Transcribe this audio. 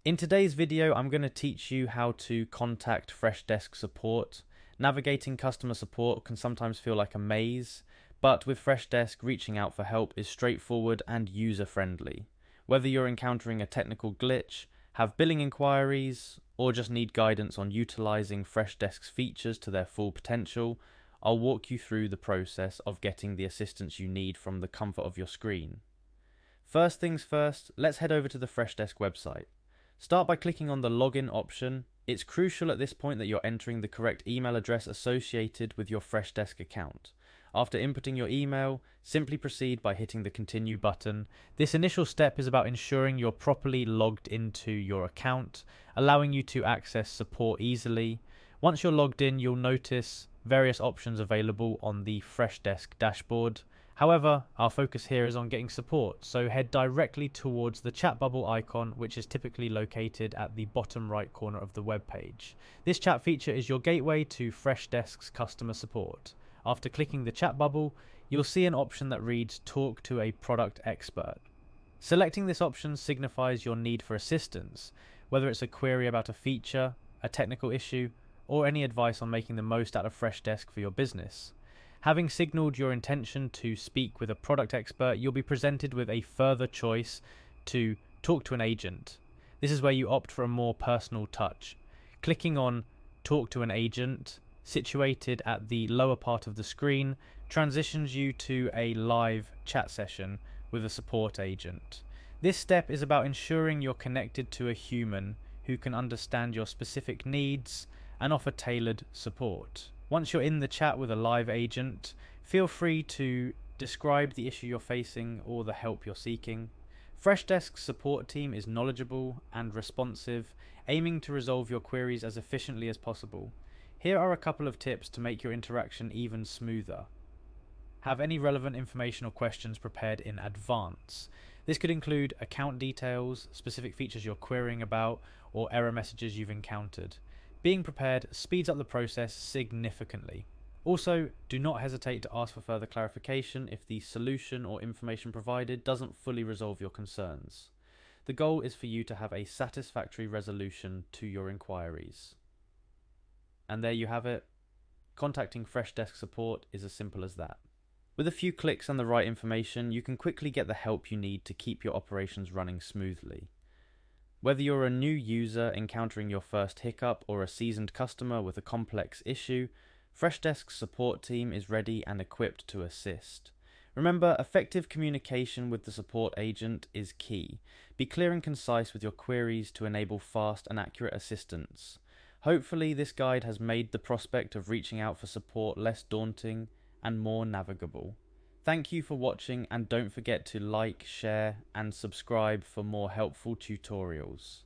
In today's video, I'm going to teach you how to contact Freshdesk support. Navigating customer support can sometimes feel like a maze, but with Freshdesk, reaching out for help is straightforward and user-friendly. Whether you're encountering a technical glitch, have billing inquiries, or just need guidance on utilizing Freshdesk's features to their full potential, I'll walk you through the process of getting the assistance you need from the comfort of your screen. First things first, let's head over to the Freshdesk website. Start by clicking on the login option. It's crucial at this point that you're entering the correct email address associated with your Freshdesk account. After inputting your email, simply proceed by hitting the continue button. This initial step is about ensuring you're properly logged into your account, allowing you to access support easily. Once you're logged in, you'll notice various options available on the Freshdesk dashboard. However, our focus here is on getting support, so head directly towards the chat bubble icon, which is typically located at the bottom right corner of the web page. This chat feature is your gateway to Freshdesk's customer support. After clicking the chat bubble, you'll see an option that reads Talk to a product expert. Selecting this option signifies your need for assistance, whether it's a query about a feature, a technical issue, or any advice on making the most out of Freshdesk for your business. Having signaled your intention to speak with a product expert, you'll be presented with a further choice to talk to an agent. This is where you opt for a more personal touch. Clicking on Talk to an agent, situated at the lower part of the screen, transitions you to a live chat session with a support agent. This step is about ensuring you're connected to a human who can understand your specific needs and offer tailored support. Once you're in the chat with a live agent, feel free to describe the issue you're facing or the help you're seeking. Freshdesk's support team is knowledgeable and responsive, aiming to resolve your queries as efficiently as possible. Here are a couple of tips to make your interaction even smoother. Have any relevant information or questions prepared in advance. This could include account details, specific features you're querying about, or error messages you've encountered. Being prepared speeds up the process significantly. Also, do not hesitate to ask for further clarification if the solution or information provided doesn't fully resolve your concerns. The goal is for you to have a satisfactory resolution to your inquiries. And there you have it. Contacting Freshdesk support is as simple as that. With a few clicks and the right information, you can quickly get the help you need to keep your operations running smoothly. Whether you're a new user encountering your first hiccup or a seasoned customer with a complex issue, Freshdesk's support team is ready and equipped to assist. Remember, effective communication with the support agent is key. Be clear and concise with your queries to enable fast and accurate assistance. Hopefully, this guide has made the prospect of reaching out for support less daunting and more navigable. Thank you for watching, and don't forget to like, share, and subscribe for more helpful tutorials.